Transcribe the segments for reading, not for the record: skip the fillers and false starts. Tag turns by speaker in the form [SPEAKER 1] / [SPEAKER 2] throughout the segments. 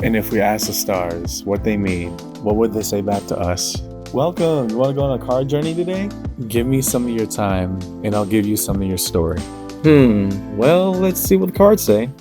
[SPEAKER 1] And if we ask the stars what they mean, what would they say back to us? Welcome! You want to go on a card journey today? Give me some of your time, and I'll give you some of your story. Well, let's see what the cards say.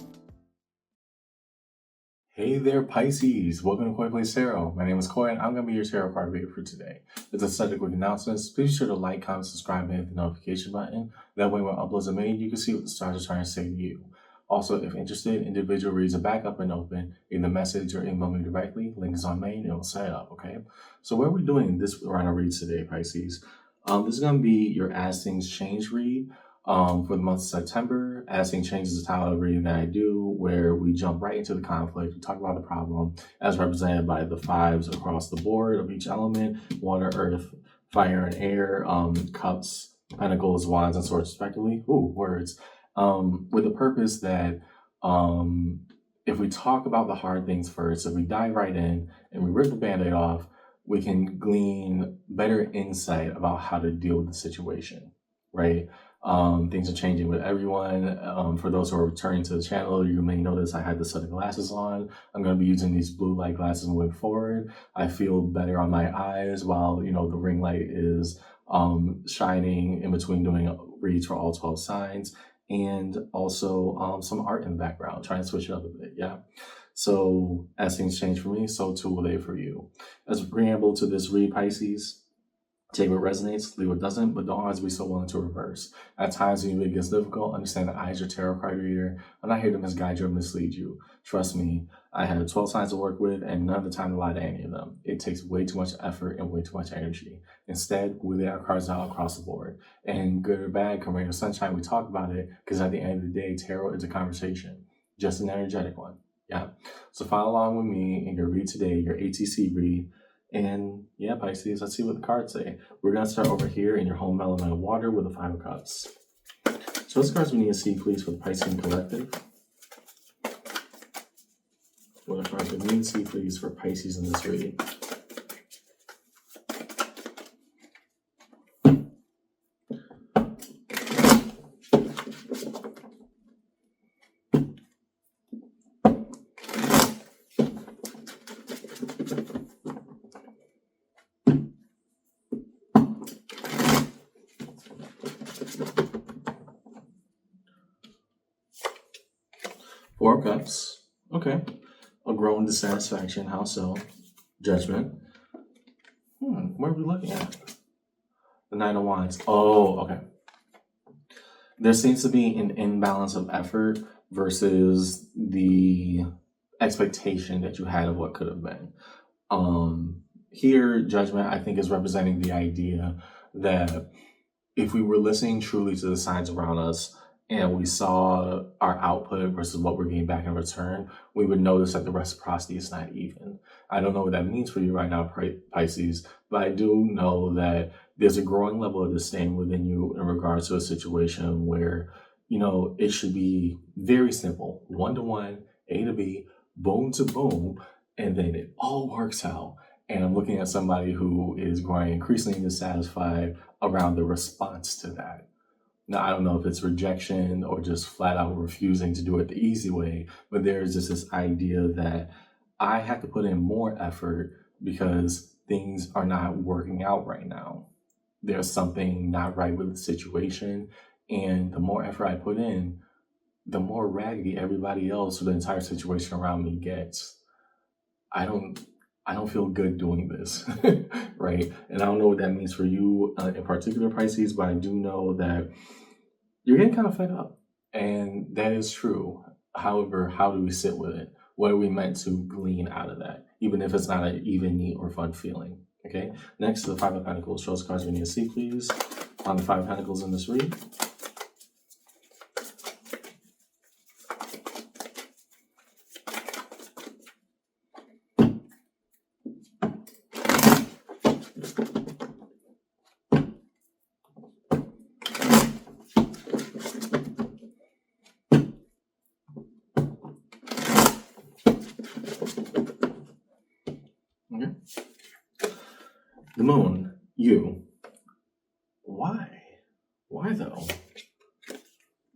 [SPEAKER 1] Hey there, Pisces. Welcome to Koi Plays Tarot. My name is Koi, and I'm going to be your tarot card reader for today. As a set of quick announcements, please be sure to like, comment, subscribe, and hit the notification button. That way, when uploads are made, you can see what the stars are trying to say to you. Also, if interested, individual reads are back up and open. Either message or email me directly. Link is on main, and we'll set it up, okay? So what are we doing in this round of reads today, Pisces? This is going to be your As Things Change read. For the month of September, As Things Change is a style of reading that I do where we jump right into the conflict. We talk about the problem as represented by the fives across the board of each element: water, earth, fire, and air, cups, pentacles, wands, and swords, respectively. Ooh, words. With the purpose that if we talk about the hard things first, if we dive right in and we rip the Band-Aid off, we can glean better insight about how to deal with the situation, right? Things are changing with everyone. For those who are returning to the channel, you may notice I had the set of glasses on. I'm going to be using these blue light glasses moving forward. I feel better on my eyes while, the ring light is shining in between doing reads for all 12 signs. And also some art in the background, trying to switch it up a bit, yeah? So as things change for me, so too will they for you. As a preamble to this read, Pisces, take what resonates, leave what doesn't, but don't always be so willing to reverse. At times when it gets difficult, understand that I, as your tarot card reader, I'm not here to misguide you or mislead you. Trust me, I have 12 signs to work with and none of the time to lie to any of them. It takes way too much effort and way too much energy. Instead, we lay our cards out across the board. And good or bad, come rain or sunshine, we talk about it because at the end of the day, tarot is a conversation, just an energetic one. Yeah. So follow along with me in your read today, your ATC read. And yeah, Pisces, let's see what the cards say. We're going to start over here in your home element of water with the Five of Cups. So those cards we need to see, please, for the Piscean Collective. What are cards we need to see, please, for Pisces in this reading? Four of Cups. Okay. A growing dissatisfaction. How so? Judgment. What are we looking at? The Nine of Wands. Oh, okay. There seems to be an imbalance of effort versus the expectation that you had of what could have been. Here, Judgment, I think, is representing the idea that if we were listening truly to the signs around us and we saw our output versus what we're getting back in return, we would notice that the reciprocity is not even. I don't know what that means for you right now, Pisces, but I do know that there's a growing level of disdain within you in regards to a situation where, it should be very simple. 1 to 1, A to B, boom to boom, and then it all works out. And I'm looking at somebody who is growing increasingly dissatisfied around the response to that. Now, I don't know if it's rejection or just flat out refusing to do it the easy way, but there's just this idea that I have to put in more effort because things are not working out right now. There's something not right with the situation. And the more effort I put in, the more raggedy everybody else or the entire situation around me gets. I don't feel good doing this, right? And I don't know what that means for you in particular, Pisces, but I do know that you're getting kind of fed up. And that is true. However, how do we sit with it? What are we meant to glean out of that? Even if it's not an even, neat, or fun feeling, okay? Next to the Five of Pentacles. Show us cards we need to see, please, on the Five of Pentacles in this read. Okay. The Moon, you. Why? Why though?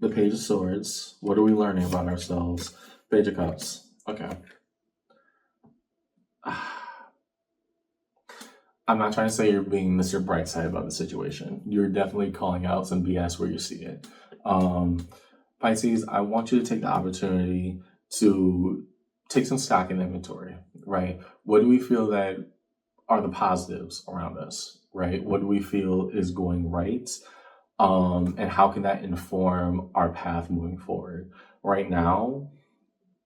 [SPEAKER 1] The Page of Swords. What are we learning about ourselves? Page of Cups. Okay. I'm not trying to say you're being Mr. Brightside about the situation. You're definitely calling out some BS where you see it. Pisces, I want you to take the opportunity to take some stock in inventory, right? What do we feel that are the positives around us, right? What do we feel is going right? And how can that inform our path moving forward? Right now,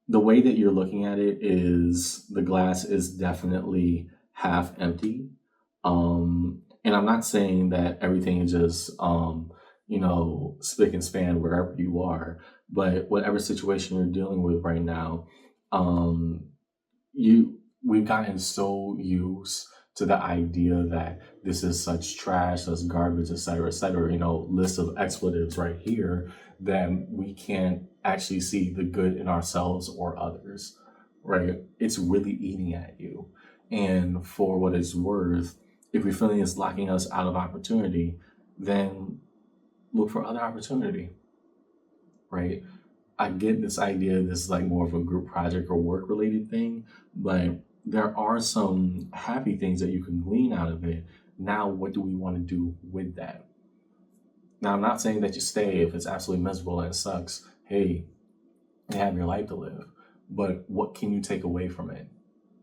[SPEAKER 1] the way that you're looking at it is the glass is definitely half empty. And I'm not saying that everything is just, spick and span wherever you are, but whatever situation you're dealing with right now, um, we've gotten so used to the idea that this is such trash, that's garbage, et cetera, list of expletives right here, that we can't actually see the good in ourselves or others, right? It's really eating at you. And for what it's worth, if you're feeling it's locking us out of opportunity, then look for other opportunity, right? I get this idea, this is like more of a group project or work related thing, but there are some happy things that you can glean out of it. Now, what do we want to do with that? Now, I'm not saying that you stay if it's absolutely miserable and it sucks. Hey, you have your life to live, but what can you take away from it?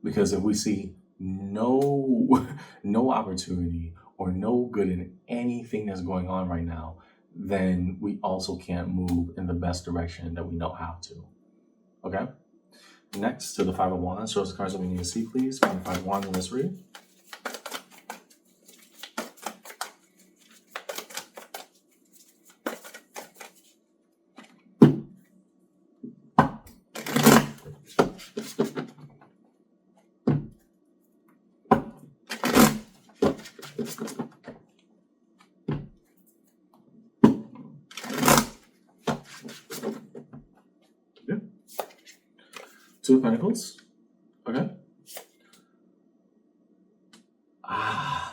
[SPEAKER 1] Because if we see no no opportunity or no good in anything that's going on right now, then we also can't move in the best direction that we know how to. Okay? Next to the Five of Wands, show us the cards that we need to see, please. Find the Five of Wands in this read. Good. Two of Pentacles. Okay.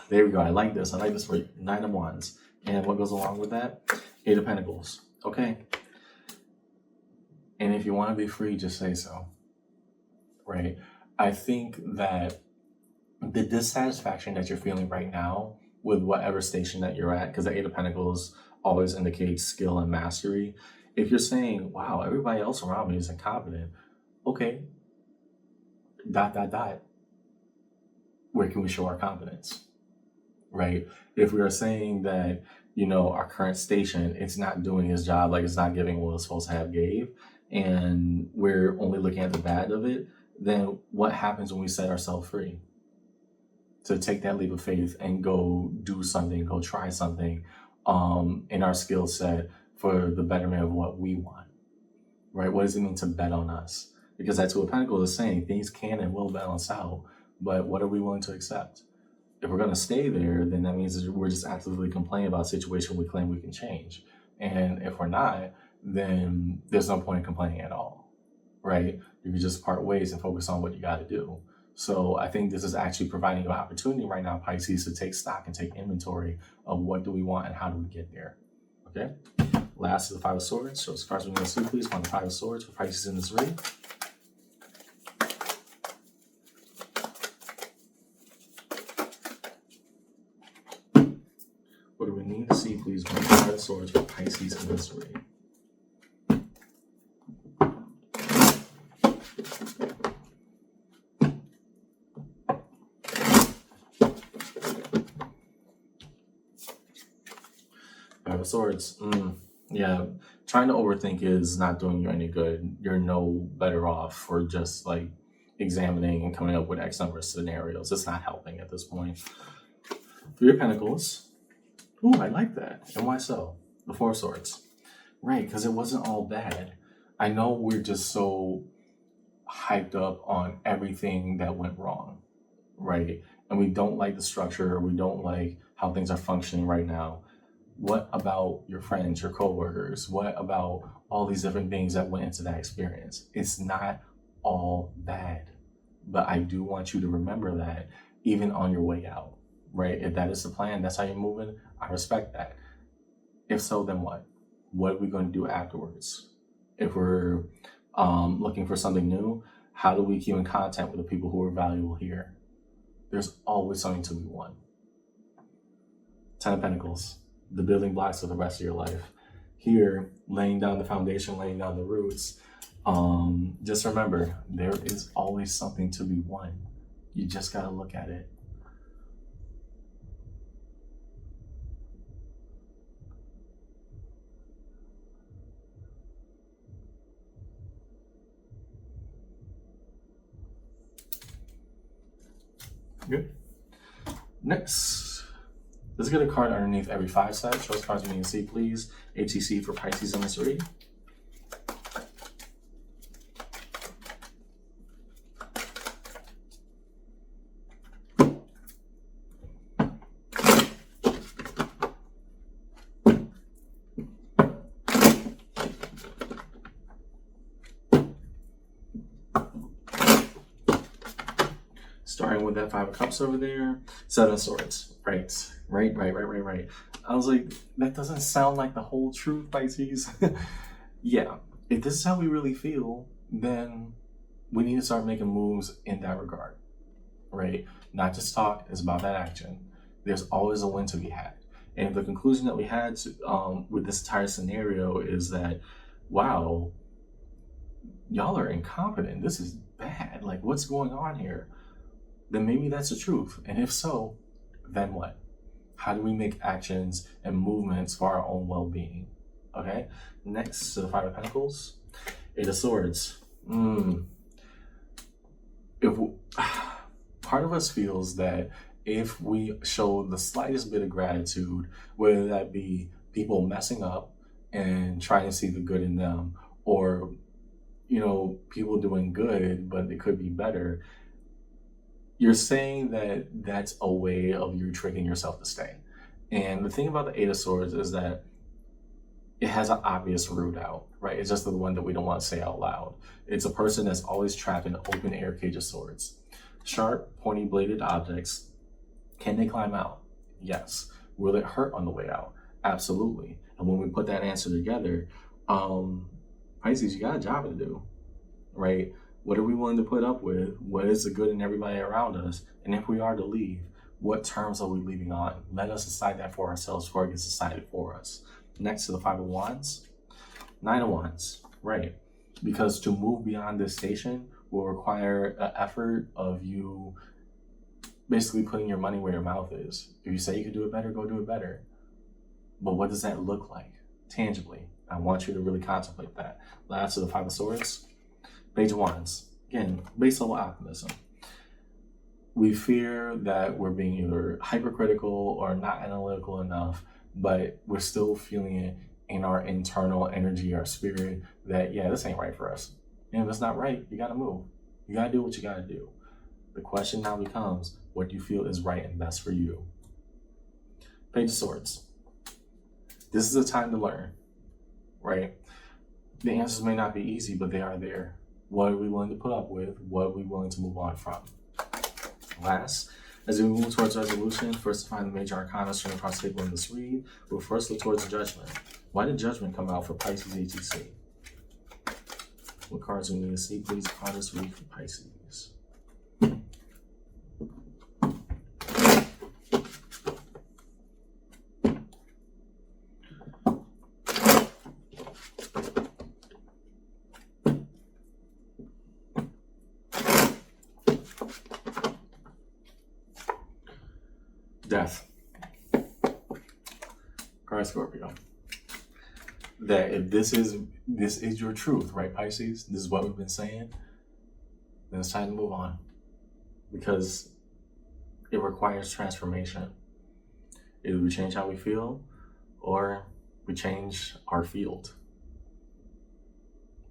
[SPEAKER 1] There we go. I like this. I like this for you. Nine of Wands. And what goes along with that? Eight of Pentacles. Okay. And if you want to be free, just say so. Right? I think that the dissatisfaction that you're feeling right now with whatever station that you're at, because the Eight of Pentacles always indicates skill and mastery. If you're saying, wow, everybody else around me is incompetent, okay, ... Where can we show our competence? Right? If we are saying that, our current station, it's not doing its job, like it's not giving what it's supposed to have gave, and we're only looking at the bad of it, then what happens when we set ourselves free? To take that leap of faith and go do something, go try something in our skill set for the betterment of what we want, right? What does it mean to bet on us? Because that Two of Pentacles is saying things can and will balance out, but what are we willing to accept? If we're going to stay there, then that means that we're just actively complaining about a situation we claim we can change. And if we're not, then there's no point in complaining at all, right? You can just part ways and focus on what you got to do. So I think this is actually providing you an opportunity right now, Pisces, to take stock and take inventory of what do we want and how do we get there, okay? Last is the Five of Swords. So as far as we're going to see, please find the Five of Swords for Pisces in this reading. What do we need to see, please find the Five of Swords for Pisces in this reading. Five of Swords. Yeah, trying to overthink is not doing you any good. You're no better off for just like examining and coming up with X number of scenarios. It's not helping at this point. Three of Pentacles. Ooh, I like that. And why so? The Four of Swords. Right, because it wasn't all bad. I know we're just so hyped up on everything that went wrong, right? And we don't like the structure. We don't like how things are functioning right now. What about your friends, your coworkers? What about all these different things that went into that experience? It's not all bad, but I do want you to remember that even on your way out, right? If that is the plan, that's how you're moving, I respect that. If so, then what? What are we going to do afterwards? If we're looking for something new, how do we keep in contact with the people who are valuable here? there's always something to be won. Ten of Pentacles, the building blocks of the rest of your life. Here, laying down the foundation, laying down the roots. Just remember, there is always something to be won. You just got to look at it. Good. Next, let's get a card underneath every 5 sets. Show us cards we need to see, please. ATC for Pisces in this read. Starting with that 5 of Cups over there. 7 of Swords. Right. I was like, that doesn't sound like the whole truth, Pisces. Yeah. If this is how we really feel, then we need to start making moves in that regard. Right? Not just talk, it's about that action. There's always a win to be had. And the conclusion that we had to, with this entire scenario is that, wow, y'all are incompetent. This is bad. Like, what's going on here? Then maybe that's the truth. And if so, then what? How do we make actions and movements for our own well-being? Okay? Next to the 5 of Pentacles, 8 of Swords. Part of us feels that if we show the slightest bit of gratitude, whether that be people messing up and trying to see the good in them, or, you know, people doing good, but it could be better, you're saying that that's a way of you tricking yourself to stay. And the thing about the 8 of Swords is that it has an obvious root out, right? It's just the one that we don't want to say out loud. It's a person that's always trapped in an open air cage of swords. Sharp, pointy bladed objects. Can they climb out? Yes. Will it hurt on the way out? Absolutely. And when we put that answer together, Pisces, you got a job to do, right? What are we willing to put up with? What is the good in everybody around us? And if we are to leave, what terms are we leaving on? Let us decide that for ourselves before it gets decided for us. Next to the 5 of Wands, 9 of Wands, right? Because to move beyond this station will require an effort of you basically putting your money where your mouth is. If you say you can do it better, go do it better. But what does that look like tangibly? I want you to really contemplate that. Last to the 5 of Swords, Page of Wands. Again, base level optimism. We fear that we're being either hypercritical or not analytical enough, but we're still feeling it in our internal energy, our spirit, that, yeah, this ain't right for us. And if it's not right, you got to move. You got to do what you got to do. The question now becomes, what do you feel is right and best for you? Page of Swords. This is a time to learn, right? The answers may not be easy, but they are there. What are we willing to put up with? What are we willing to move on from? Last, as we move towards resolution, first to find the major arcana strung across the table in this read, we'll first look towards Judgment. Why did Judgment come out for Pisces ATC? What cards do we need to see? Please, card this read for Pisces. Death. Card Scorpio. That if this is your truth, right, Pisces? This is what we've been saying. Then it's time to move on, because it requires transformation. Either we change how we feel, or we change our field.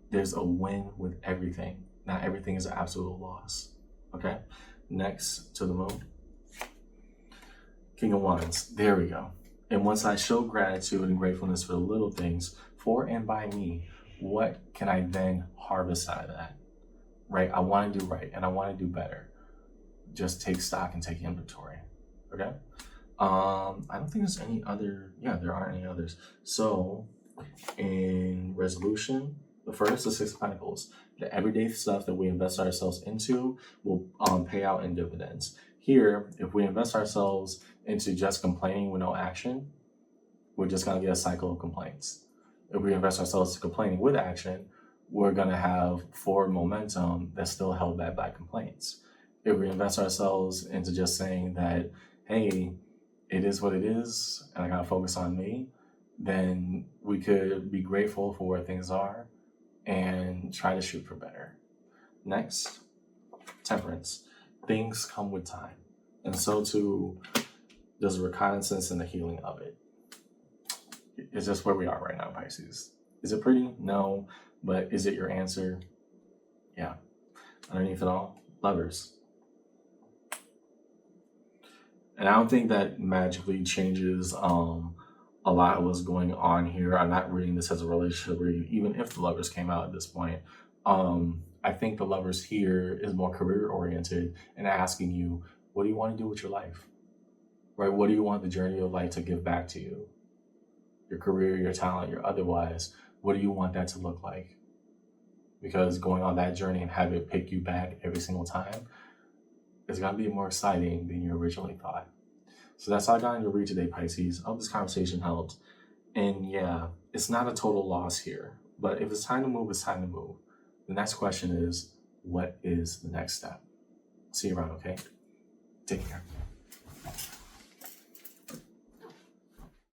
[SPEAKER 1] There's a win with everything. Not everything is an absolute loss. Okay. Next to the Moon. King of Wands. There we go. And once I show gratitude and gratefulness for the little things, for and by me, what can I then harvest out of that? Right? I want to do right and I want to do better. Just take stock and take inventory. Okay? I don't think there's any other, there aren't any others. So in resolution, the first, the 6 of Pentacles. The everyday stuff that we invest ourselves into will pay out in dividends. Here, if we invest ourselves into just complaining with no action, we're just going to get a cycle of complaints. If we invest ourselves to complaining with action, we're going to have forward momentum that's still held back by complaints. If we invest ourselves into just saying that, hey, it is what it is, and I got to focus on me, then we could be grateful for where things are and try to shoot for better. Next, temperance. Things come with time, and so too does reconnaissance and the healing of it. It's just where we are right now, Pisces. Is it pretty? No. But is it your answer? Yeah. Underneath it all, lovers. And I don't think that magically changes a lot of what's going on here. I'm not reading this as a relationship reading, even if the lovers came out at this point. I think the lovers here is more career oriented and asking you, what do you want to do with your life? Right? What do you want the journey of life to give back to you? Your career, your talent, your otherwise. What do you want that to look like? Because going on that journey and have it pick you back every single time is going to be more exciting than you originally thought. So that's all I got in your read today, Pisces. I hope this conversation helped. And yeah, it's not a total loss here. But if it's time to move, it's time to move. The next question is, what is the next step? See you around, okay? Take care.